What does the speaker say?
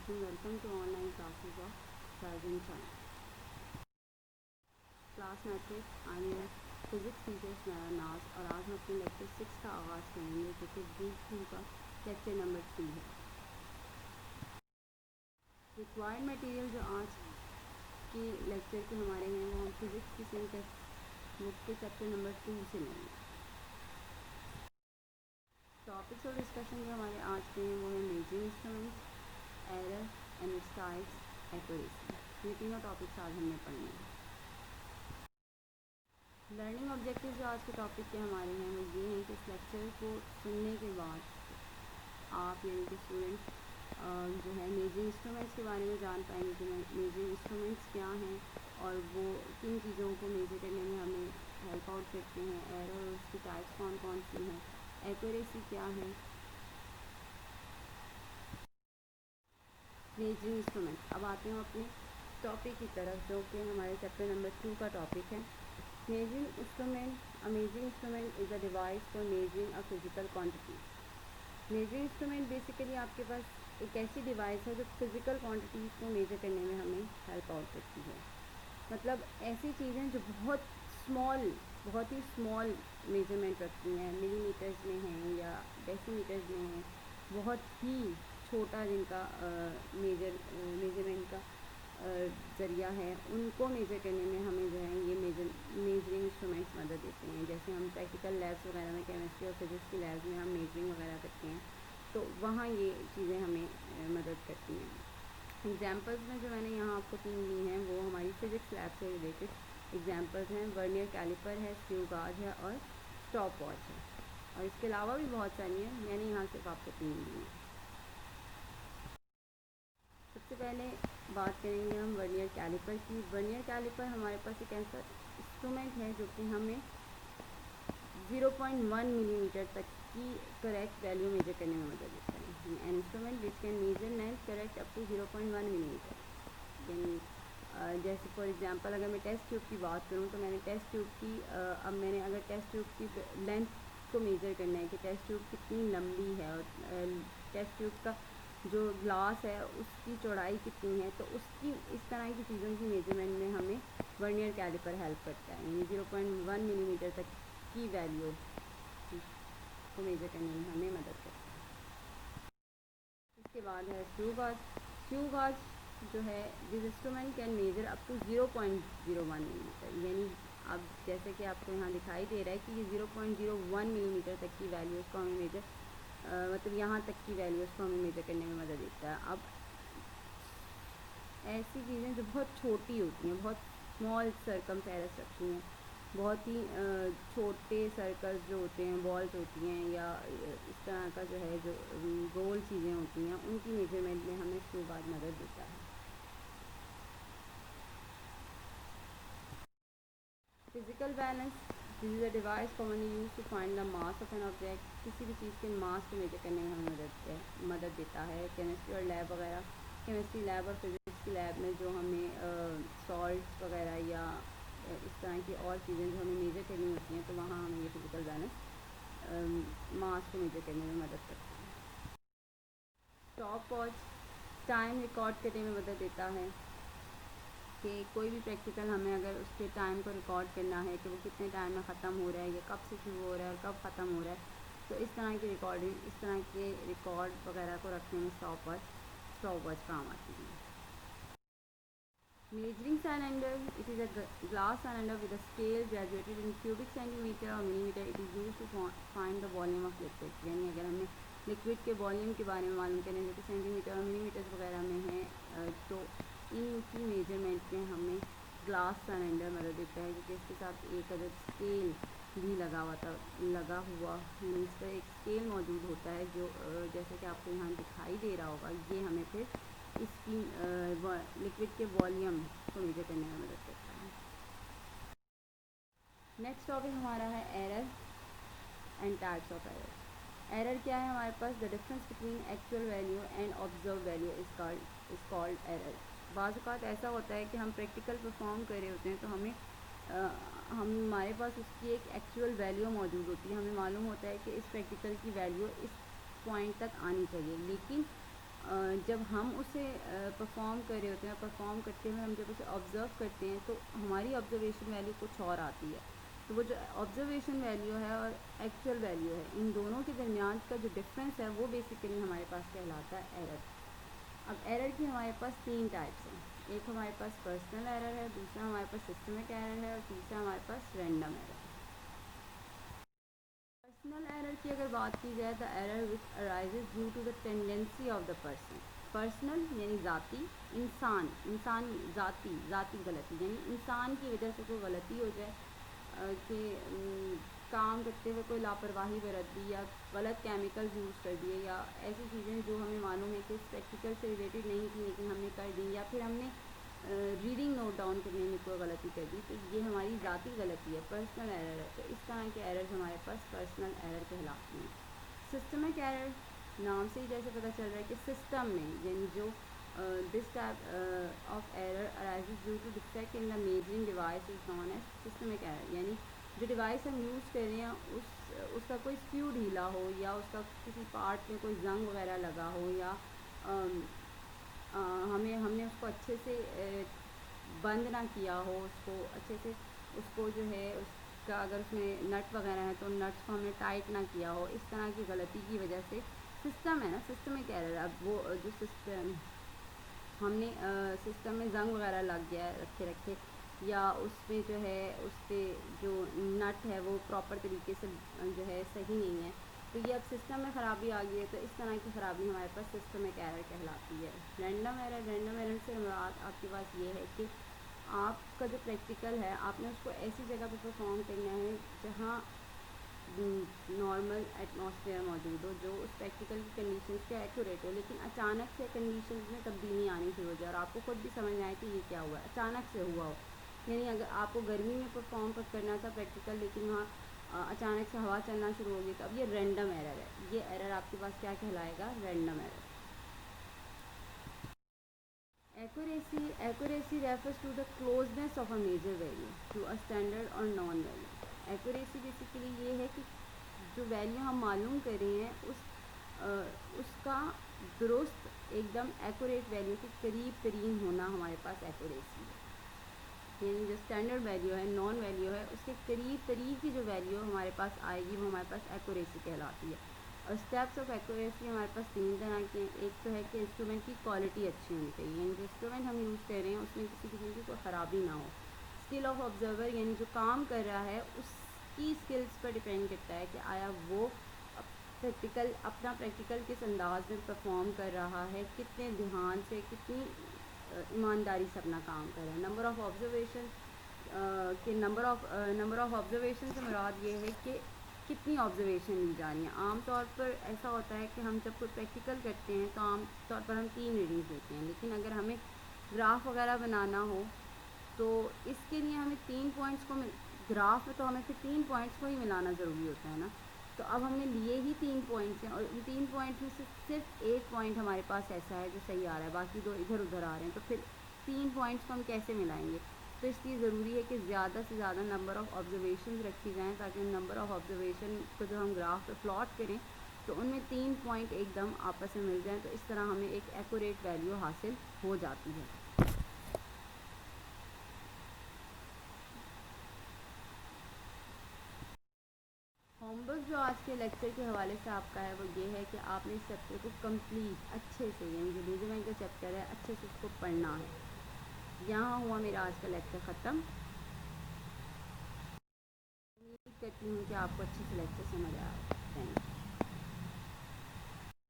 Welcome to online classes of Rising Sun. Class matric I am physics teachers मेरा नाज और आज हम अपने लेक्चर 6 का आगाज़ करेंगे जो कि वीक 2 का लेक्चर नंबर 3 है। रिक्वायर्ड मटेरियल जो आज के लेक्चर के हमारे हैं वो हम फिजिक्स की सेम टेक्स्ट बुक के चैप्टर नंबर 2 से लेंगे। टॉपिक्स और डिस्कशन जो हमारे आज के हैं वो है measuring instruments, error and its types, accuracy. ये तीनों टॉपिक्स आज हमने पढ़ने हैं। लर्निंग ऑब्जेक्टिव जो आज के टॉपिक के हमारे हैं वो ये हैं कि इस लेक्चर को सुनने के बाद आप यानी कि स्टूडेंट जो है मेजरिंग इंस्ट्रूमेंट्स के बारे में जान पाएंगे कि मेजरिंग इंस्ट्रूमेंट्स क्या हैं और वो किन चीज़ों को मेजर करने में हमें हेल्प आउट करते हैं, एरर और उसकी टाइप्स कौन कौन सी हैं, एक्यूरेसी क्या है। Measuring instruments. अब आते हैं अपने टॉपिक की तरफ जो कि हमारे चैप्टर नंबर 2 का टॉपिक है। Measuring instrument, a measuring instrument is a device for measuring a physical quantity. Measuring instrument basically आपके पास एक ऐसी डिवाइस है जो फिजिकल क्वांटिटीज़ को मेजर करने में हमें हेल्प आउट करती है। मतलब ऐसी चीज़ें जो बहुत ही स्मॉल मेजरमेंट रखती हैं, मिलीमीटर्स में हैं या डेसीमीटर्स में हैं, बहुत ही छोटा जिनका मेजरमेंट का ज़रिया है, उनको मेजर करने में हमें जो है ये मेजरिंग इंस्ट्रूमेंट्स मदद देते हैं। जैसे हम प्रैक्टिकल लैब्स वगैरह में, केमिस्ट्री और फिजिक्स की लैब्स में हम मेजरिंग वगैरह करते हैं तो वहाँ ये चीज़ें हमें मदद करती हैं। एग्जांपल्स में जो मैंने यहाँ आपको 3 दी हैं वो हमारी फिज़िक्स लैब से रिलेटेड एग्जांपल्स हैं। वर्नियर कैलिपर है, स्क्रू गाज है और स्टॉप वॉच है, और इसके अलावा भी बहुत सारी हैं, मैंने यहाँ सिर्फ आपको 3 दी हैं। सबसे पहले बात करेंगे हम वर्नियर कैलिपर की। वर्नियर कैलिपर हमारे पास एक ऐसा इंस्ट्रूमेंट है जो कि हमें 0.1 मिलीमीटर तक की करेक्ट वैल्यू मेजर करने में मदद देता है। An instrument which can measure length correct up to 0.1 millimetre. यानी जैसे फॉर एग्जांपल अगर मैं टेस्ट ट्यूब की बात करूँ तो मैंने टेस्ट ट्यूब की अब मैंने अगर टेस्ट ट्यूब की लेंथ को मेजर करना है कि टेस्ट ट्यूब कितनी लंबी है और टेस्ट ट्यूब का जो ग्लास है उसकी चौड़ाई कितनी है, तो उसकी इस तरह की चीज़ों की मेजरमेंट में हमें वर्नियर कैलिपर हेल्प करता है। यानी 0.1 मिलीमीटर तक की वैल्यू को मेजर करने में हमें मदद करता है। इसके बाद है स्क्रू गाज। स्क्रू गाज जो है this instrument can measure up to 0.01 millimetre. यानी अब जैसे कि आपको यहाँ दिखाई दे रहा है कि ये 0.01 मिलीमीटर तक की वैल्यू उसको हमें मेजर मतलब यहाँ तक की वैल्यूज़ को हमें मेजर करने में मदद देता है। अब ऐसी चीज़ें जो बहुत छोटी होती हैं, बहुत स्मॉल सर्कमफेरेंस रखती हैं, बहुत ही छोटे सर्कल्स जो होते हैं, बॉल्स होती हैं या इस तरह का जो है जो गोल चीज़ें होती हैं, उनकी मेजरमेंट में हमें स्क्रू गाज मदद देता है। Physical balance, this is a device commonly use to find the mass of an object. किसी भी चीज़ के मास को मेजर करने में हमें मदद देता है। केमिस्ट्री और लैब वगैरह, केमिस्ट्री लैब और फिजिक्स की लैब में जो हमें सॉल्ट्स वगैरह या इस तरह की और चीज़ें जो हमें मेजर करनी होती हैं तो वहाँ हमें ये फिजिकल बैलेंस मास को मेजर करने में मदद करता है। स्टॉप वॉच टाइम रिकॉर्ड करने में मदद देता है कि कोई भी प्रैक्टिकल हमें अगर उसके टाइम को रिकॉर्ड करना है कि वो कितने टाइम में ख़त्म हो रहा है या कब से शुरू हो रहा है और कब ख़त्म हो रहा है, तो इस तरह की रिकॉर्डिंग, इस तरह के रिकॉर्ड वगैरह को रखने में स्टॉप वॉच काम आती है। Measuring cylinder, it is a glass cylinder with a scale graduated in cubic centimeter और millimeter. It is use to find the volume of liquid. यानी अगर हमें लिक्विड के वॉल्यूम के बारे में मालूम करें जो कि सेंटीमीटर और मिलीमीटर वगैरह में है, तो इनकी मेजरमेंट में हमें ग्लास सिलेंडर मदद देता है क्योंकि इसके साथ एक अदद स्केल भी लगा हुआ यानी इस पर एक स्केल मौजूद होता है जो जैसे कि आपको यहाँ दिखाई दे रहा होगा, ये हमें फिर इसकी लिक्विड के वॉल्यूम को मेजर करने में मदद करता है। नेक्स्ट टॉपिक हमारा है error and types of error. Error क्या है हमारे पास? The difference between actual value and observe value is called error. बाज़ औक़ात ऐसा होता है कि हम प्रैक्टिकल परफॉर्म कर रहे होते हैं तो हमारे पास उसकी एक एक्चुअल वैल्यू मौजूद होती है। हमें मालूम होता है कि इस प्रैक्टिकल की वैल्यू इस पॉइंट तक आनी चाहिए, लेकिन जब हम उसे परफॉर्म कर रहे होते हैं, परफॉर्म करते हुए हम जब उसे ऑब्ज़र्व करते हैं तो हमारी ऑब्ज़र्वेशन वैल्यू कुछ और आती है। तो वो जो ऑब्ज़र्वेशन वैल्यू है और एक्चुअल वैल्यू है, इन दोनों के दरमियान का जो डिफरेंस है वो बेसिकली हमारे पास कहलाता है एरर। अब एरर की हमारे पास 3 टाइप्स हैं। एक हमारे पास पर्सनल एरर है, दूसरा हमारे पास सिस्टमिक एरर है और तीसरा हमारे पास रैंडम एरर है। पर्सनल एरर की अगर बात की जाए, the error which arises due to the tendency of the person. Personal यानी ज़ाती, इंसान ज़ाती गलती यानी इंसान की वजह से कोई गलती हो जाए कि काम करते हुए कोई लापरवाही बरत दी या गलत केमिकल्स यूज़ कर दिए या ऐसी चीज़ें जो हमें मालूम है कि प्रैक्टिकल से रिलेटेड नहीं थी लेकिन हमने कर दी, या फिर हमने रीडिंग नोट डाउन करने में कोई गलती कर दी, तो ये हमारी ज़ाती गलती है, पर्सनल एरर है। तो इस तरह के एरर्स हमारे पास पर्सनल एरर कहलाती हैं। सिस्टमिक एरर, नाम से ही जैसे पता चल रहा है कि सिस्टम में यानी जो this type of error arises due to defect in the measuring device is known as systemic error. यानी जो डिवाइस हम यूज़ कर रहे हैं उसका कोई स्क्रू ढीला हो या उसका किसी पार्ट में कोई जंग वगैरह लगा हो या हमने उसको अच्छे से बंद ना किया हो, उसको अच्छे से उसको जो है उसका अगर उसमें नट वगैरह है तो नट्स को हमने टाइट ना किया हो, इस तरह की गलती की वजह से सिस्टम है ना, सिस्टमिक एरर। अब वो जो सिस्टम हमने सिस्टम में जंग वगैरह लग गया है रखे या उसमें जो है उसके जो नट है वो प्रॉपर तरीके से जो है सही नहीं है, तो ये अब सिस्टम में ख़राबी आ गई है, तो इस तरह की ख़राबी हमारे पास सिस्टमिक एरर कहलाती है। रैंडम एरर से मुराद आपके पास ये है कि आपका जो प्रैक्टिकल है आपने उसको ऐसी जगह पर परफॉर्म करना है जहाँ नॉर्मल एटमॉस्फेयर मौजूद हो, जो उस प्रैक्टिकल की कंडीशंस के एक्यूरेट हो, लेकिन अचानक से कंडीशंस में तब्दीली आनी शुरू हो जाए और आपको खुद भी समझ आए कि ये क्या हुआ है, अचानक से हुआ हो। यानी अगर आपको गर्मी में परफॉर्म करना था प्रैक्टिकल लेकिन वहाँ अचानक से हवा चलना शुरू होगी, तो अब ये रैंडम एरर है। ये एरर आपके पास क्या कहलाएगा? Random error. Accuracy refers to the closeness of a major value to a standard or non value. Accuracy basically ये है कि जो वैल्यू हम मालूम कर रहे हैं उसका दुरुस्त एकदम एक्यूरेट वैल्यू के करीब तरीन होना हमारे पास एक्यूरेसी है। यानी जो स्टैंडर्ड वैल्यू है, नॉन वैल्यू है, उसके करीब की जो वैल्यू हमारे पास आएगी वो हमारे पास एक्यूरेसी कहलाती है। और स्टेप्स ऑफ एक्यूरेसी हमारे पास 3 तरह के हैं। एक तो है कि इंस्ट्रूमेंट की क्वालिटी अच्छी होनी चाहिए, यानी जो इंस्ट्रूमेंट हम यूज़ कर रहे हैं उसमें किसी किस्म की कोई ख़राबी ना हो। स्किल ऑफ ऑब्जर्वर यानी जो काम कर रहा है उसकी स्किल्स पर डिपेंड करता है कि आया वो अपना प्रैक्टिकल किस अंदाज में परफॉर्म कर रहा है, कितने ध्यान से, कितनी ईमानदारी से अपना काम कर रहा है। नंबर ऑफ़ ऑब्जर्वेशन के नंबर ऑफ़ ऑब्जर्वेशन से मुराद ये है कि कितनी ऑब्जर्वेशन ली जा रही हैं। आम तौर पर ऐसा होता है कि हम जब कोई प्रैक्टिकल करते हैं तो आम तौर पर हम 3 रीडिंग्स लेते हैं, लेकिन अगर हमें ग्राफ वगैरह बनाना हो तो इसके लिए हमें 3 पॉइंट्स को ग्राफ में तो हमें फिर 3 पॉइंट्स को ही मिलाना ज़रूरी होता है ना। तो अब हमने लिए ही 3 पॉइंट्स हैं और इन 3 पॉइंट्स में से सिर्फ एक पॉइंट हमारे पास ऐसा है जो सही आ रहा है, बाकी 2 इधर उधर आ रहे हैं, तो फिर 3 पॉइंट्स को हम कैसे मिलाएंगे? तो इसलिए ज़रूरी है कि ज़्यादा से ज़्यादा नंबर ऑफ़ ऑब्जर्वेशन रखी जाएँ ताकि उन नंबर ऑफ़ ऑब्जर्वेशन को जो हम ग्राफ पे प्लॉट करें तो उनमें 3 पॉइंट एकदम आपस में मिल जाएँ, तो इस तरह हमें एक एक्यूरेट वैल्यू हासिल हो जाती है। होमवर्क जो आज के लेक्चर के हवाले से आपका है वो ये है कि आपने इस चैप्टर को कंप्लीट अच्छे से, यानी जो मेजरमेंट का चैप्टर है अच्छे से उसको पढ़ना है। यहाँ हुआ मेरा आज का लेक्चर ख़त्म। उम्मीद करती हूँ कि आपको अच्छे से लेक्चर समझ आया। Thank you.